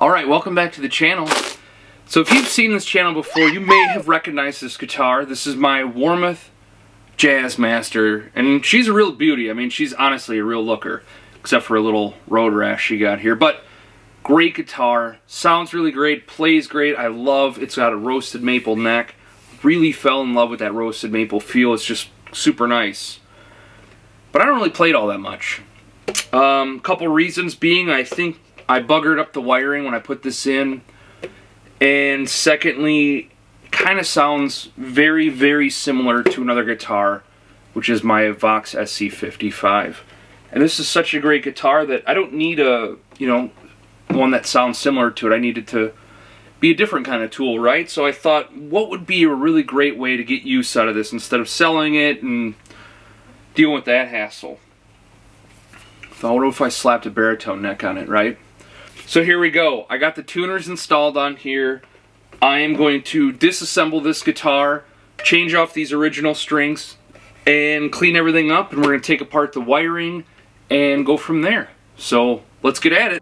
Alright, welcome back to the channel. So if you've seen this channel before, you may have recognized this guitar. This is my Warmoth Jazzmaster, and she's a real beauty. I mean, she's honestly a real looker, except for a little road rash she got here. But great guitar, sounds really great, plays great. I love it's got a roasted maple neck. Really fell in love with that roasted maple feel. It's just super nice. But I don't really play it all that much. Couple reasons being, I think I buggered up the wiring when I put this in, and secondly, it kind of sounds very, very similar to another guitar, which is my Vox SC55. And this is such a great guitar that I don't need a, one that sounds similar to it. I need it to be a different kind of tool, right? So I thought, what would be a really great way to get use out of this instead of selling it and dealing with that hassle? So what if I slapped a baritone neck on it, right? So here we go. I got the tuners installed on here. I am going to disassemble this guitar, change off these original strings, and clean everything up, and we're going to take apart the wiring and go from there. So let's get at it.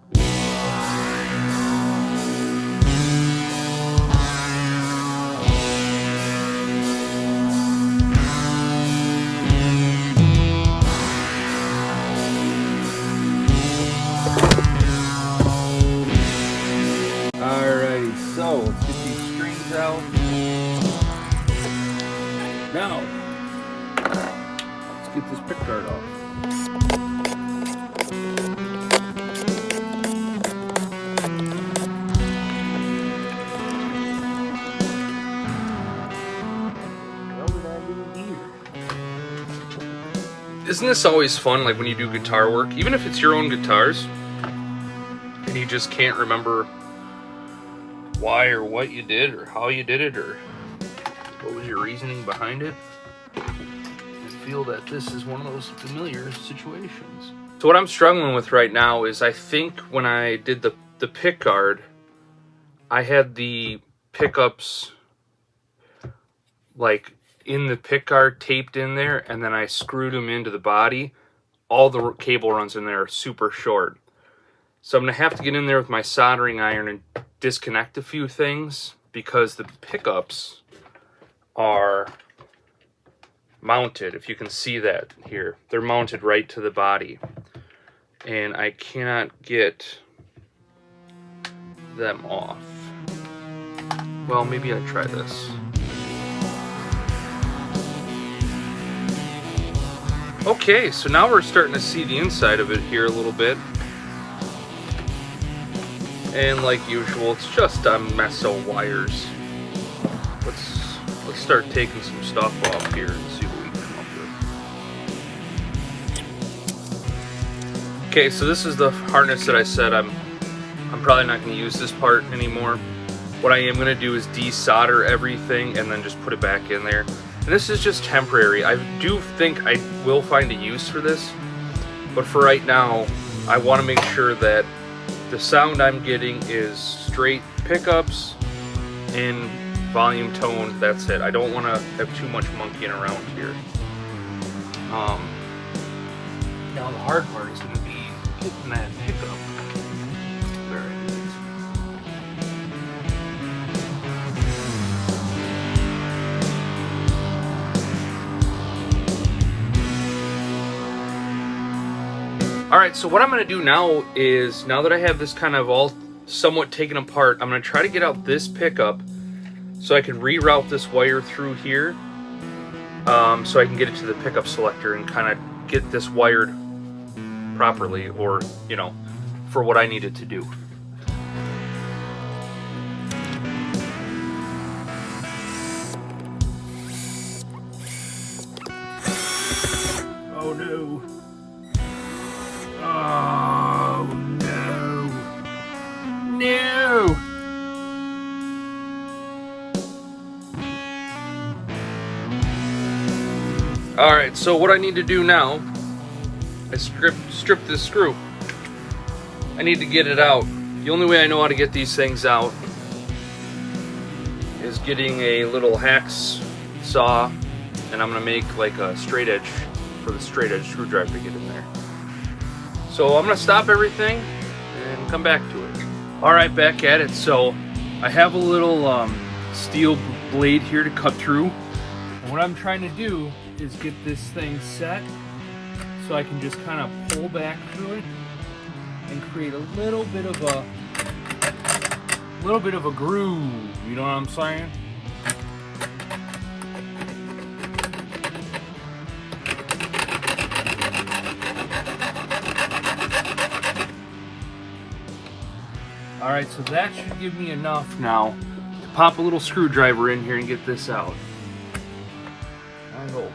So, let's get these strings out. Now, let's get this pickguard off. What would I do here? Isn't this always fun, like when you do guitar work, even if it's your own guitars, and you just can't remember why or what you did or how you did it or what was your reasoning behind it? I feel that this is one of those familiar situations. So what I'm struggling with right now is I think when I did the pickguard, I had the pickups like in the pickguard taped in there, and then I screwed them into the body. All the cable runs in there are super short. So I'm going to have to get in there with my soldering iron and disconnect a few things, because the pickups are mounted, if you can see that here. They're mounted right to the body, and I cannot get them off. Well, maybe I try this. Okay, so now we're starting to see the inside of it here a little bit. And like usual, it's just a mess of wires. Let's start taking some stuff off here and see what we can come up with. Okay, so this is the harness that I said I'm probably not going to use this part anymore. What I am going to do is desolder everything and then just put it back in there. And this is just temporary. I do think I will find a use for this, but for right now, I want to make sure that the sound I'm getting is straight pickups and volume tone. That's it. I don't want to have too much monkeying around here. Now the hard part is going to be getting that pickup where it is. Alright, so what I'm going to do now is, now that I have this kind of all somewhat taken apart, I'm going to try to get out this pickup so I can reroute this wire through here, so I can get it to the pickup selector and kind of get this wired properly, or, for what I need it to do. Oh no. Oh no. No. Alright, so what I need to do now is strip this screw. I need to get it out. The only way I know how to get these things out is getting a little hacksaw, and I'm going to make like a straight edge for the straight edge screwdriver to get in there. So I'm going to stop everything and come back to it. Alright, back at it. So I have a little steel blade here to cut through. And what I'm trying to do is get this thing set so I can just kind of pull back through it and create a little bit of a groove, you know what I'm saying? Alright, so that should give me enough now to pop a little screwdriver in here and get this out. I hope.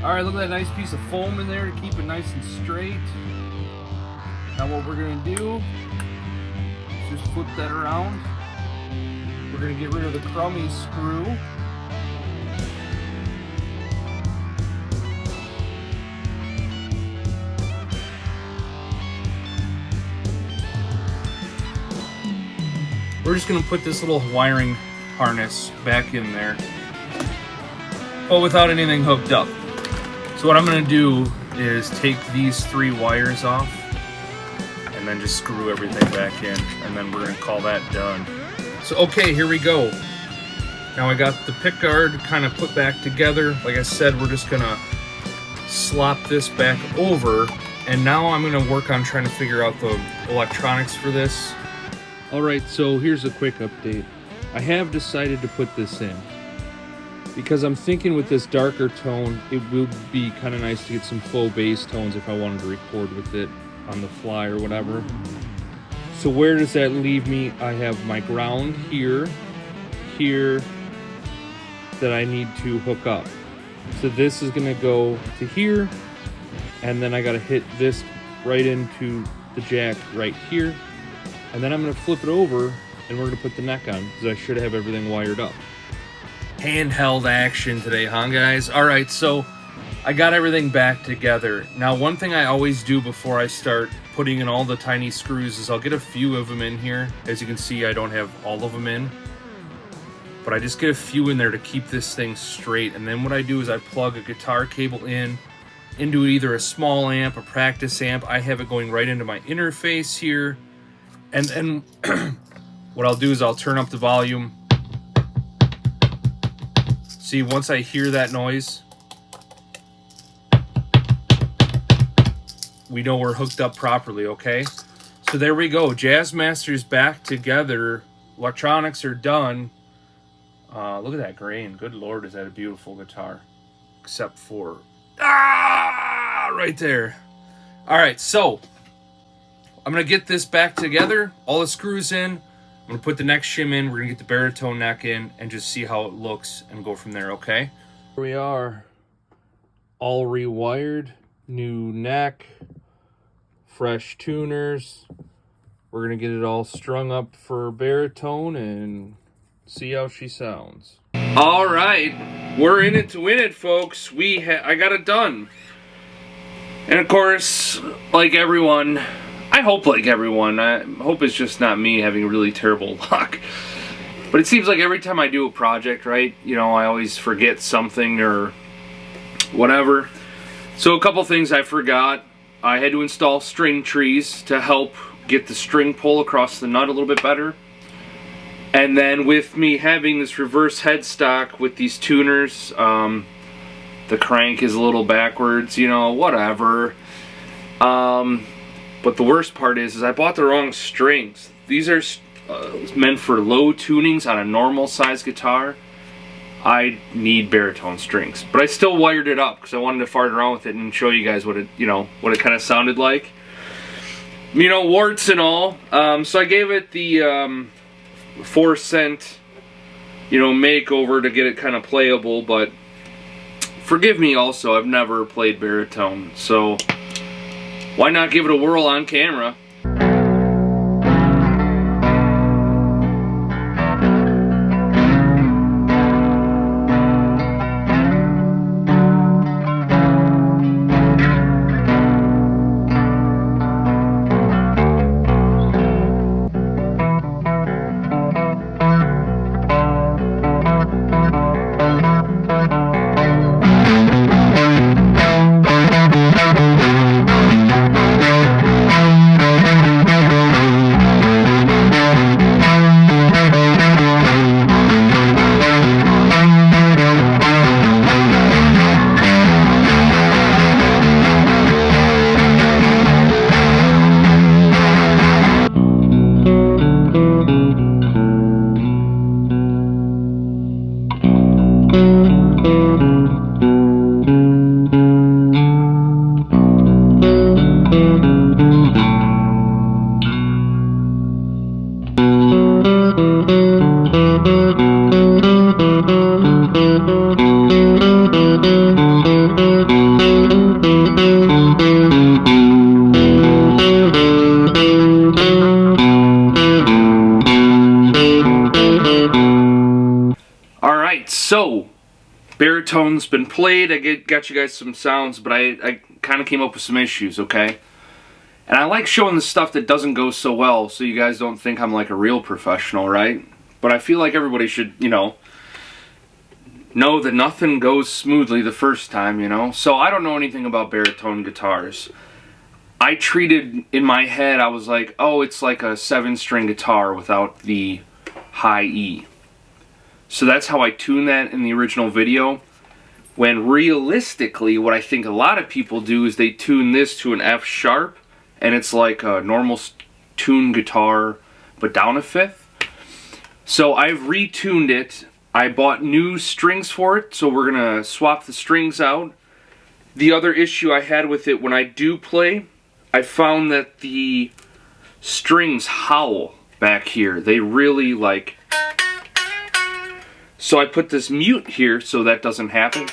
Alright, look at that nice piece of foam in there to keep it nice and straight. Now what we're going to do is just flip that around. We're going to get rid of the crummy screw. We're just going to put this little wiring harness back in there, but without anything hooked up. So what I'm going to do is take these 3 wires off and then just screw everything back in, and then we're going to call that done. So okay, here we go. Now I got the pickguard kind of put back together. Like I said, we're just going to slop this back over, and now I'm going to work on trying to figure out the electronics for this. Alright, so here's a quick update. I have decided to put this in because I'm thinking with this darker tone, it would be kind of nice to get some faux bass tones if I wanted to record with it on the fly or whatever. So where does that leave me? I have my ground here, that I need to hook up. So this is gonna go to here, and then I gotta hit this right into the jack right here, and then I'm gonna flip it over and we're gonna put the neck on because I should have everything wired up. Handheld action today, huh guys? Alright, so I got everything back together. Now one thing I always do before I start putting in all the tiny screws is I'll get a few of them in here. As you can see, I don't have all of them in, but I just get a few in there to keep this thing straight. And then what I do is I plug a guitar cable into either a small amp, a practice amp. I have it going right into my interface here. And then what I'll do is I'll turn up the volume. See, once I hear that noise, we know we're hooked up properly, okay? So there we go. Jazzmaster's back together. Electronics are done. Look at that grain. Good Lord, is that a beautiful guitar. Except for... right there. Alright, so I'm going to get this back together. All the screws in. I'm going to put the neck shim in. We're going to get the baritone neck in and just see how it looks and go from there, okay? Here we are. All rewired. New neck. Fresh tuners. We're going to get it all strung up for baritone and see how she sounds. All right. We're in it to win it, folks. I got it done. And of course, like everyone... I hope like everyone. I hope it's just not me having really terrible luck. But it seems like every time I do a project, right, you know, I always forget something or whatever. So a couple things I forgot. I had to install string trees to help get the string pull across the nut a little bit better. And then with me having this reverse headstock with these tuners, the crank is a little backwards, you know, whatever. But the worst part is I bought the wrong strings. These are meant for low tunings on a normal size guitar. I need baritone strings, but I still wired it up because I wanted to fart around with it and show you guys what it, you know, what it kind of sounded like. You know, warts and all. So I gave it the 4 cent, you know, makeover to get it kind of playable. But forgive me, also, I've never played baritone, so why not give it a whirl on camera? So, baritone's been played. I got you guys some sounds, but I kind of came up with some issues, okay? And I like showing the stuff that doesn't go so well, so you guys don't think I'm like a real professional, right? But I feel like everybody should, you know that nothing goes smoothly the first time, you know? So I don't know anything about baritone guitars. I treated, in my head, I was like, oh, it's like a 7-string guitar without the high E. So that's how I tuned that in the original video. When realistically, what I think a lot of people do is they tune this to an F sharp, and it's like a normal tuned guitar, but down a fifth. So I've retuned it. I bought new strings for it, so we're gonna swap the strings out. The other issue I had with it, when I do play, I found that the strings howl back here. They really like... So I put this mute here so that doesn't happen.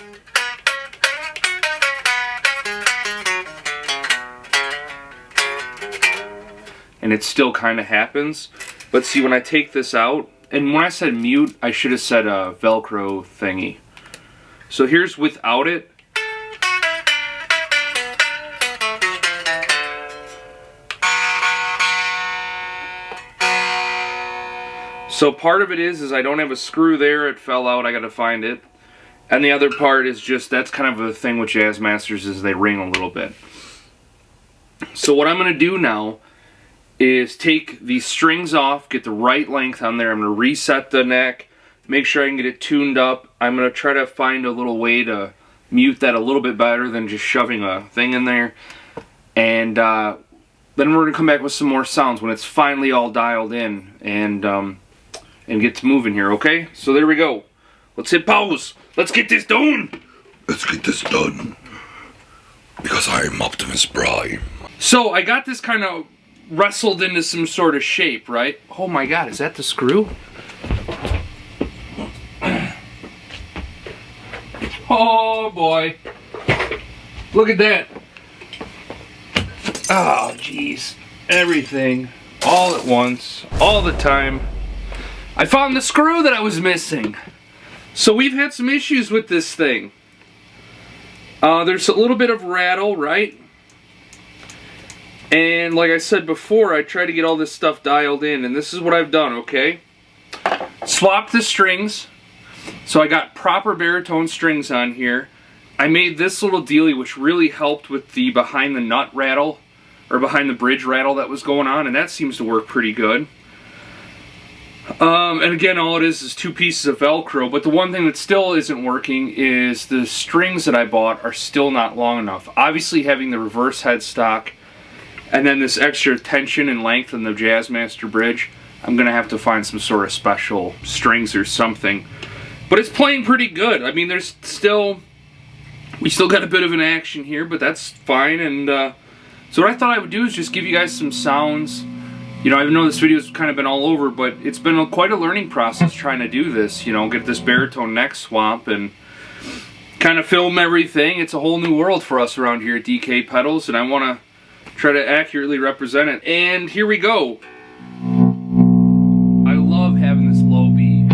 And it still kind of happens. But see, when I take this out, and when I said mute, I should have said a Velcro thingy. So here's without it. So part of it is I don't have a screw there, it fell out, I gotta find it. And the other part is just, that's kind of a thing with Jazzmasters, is they ring a little bit. So what I'm gonna do now is take these strings off, get the right length on there, I'm gonna reset the neck, make sure I can get it tuned up. I'm gonna try to find a little way to mute that a little bit better than just shoving a thing in there. And then we're gonna come back with some more sounds when it's finally all dialed in, and get to moving here, okay? So there we go. Let's hit pause. Let's get this done. Let's get this done. Because I'm Optimus Prime. So I got this kind of wrestled into some sort of shape, right? Oh my god, is that the screw? Oh boy. Look at that. Oh jeez. Everything. All at once. All the time. I found the screw that I was missing. So we've had some issues with this thing. There's a little bit of rattle, right? And like I said before, I try to get all this stuff dialed in, and this is what I've done, okay? Swapped the strings. So I got proper baritone strings on here. I made this little dealie which really helped with the behind the nut rattle, or behind the bridge rattle that was going on, and that seems to work pretty good. And again, all it is 2 pieces of Velcro, but the one thing that still isn't working is the strings that I bought are still not long enough. Obviously, having the reverse headstock and then this extra tension and length in the Jazzmaster bridge, I'm going to have to find some sort of special strings or something. But it's playing pretty good. I mean, we still got a bit of an action here, but that's fine. And so what I thought I would do is just give you guys some sounds. You know, I know this video's kind of been all over, but it's been quite a learning process trying to do this, you know, get this baritone neck swamp and kind of film everything. It's a whole new world for us around here at DK Pedals, and I want to try to accurately represent it. And here we go. I love having this low B.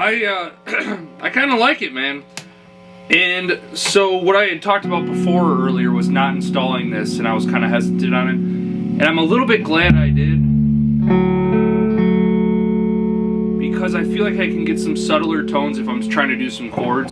I kind of like it, man. And so what I had talked about before earlier was not installing this, and I was kind of hesitant on it. And I'm a little bit glad I did, because I feel like I can get some subtler tones if I'm trying to do some chords.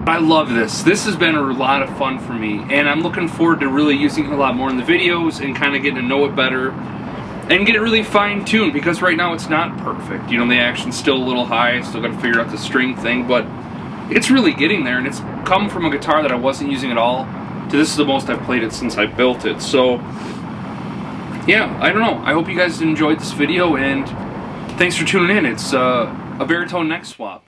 I love this. This has been a lot of fun for me, and I'm looking forward to really using it a lot more in the videos and kind of getting to know it better and get it really fine-tuned, because right now it's not perfect. You know, the action's still a little high, still got to figure out the string thing, but it's really getting there, and it's come from a guitar that I wasn't using at all to this is the most I've played it since I built it. So yeah, I don't know. I hope you guys enjoyed this video, and thanks for tuning in. It's a Baritone neck swap.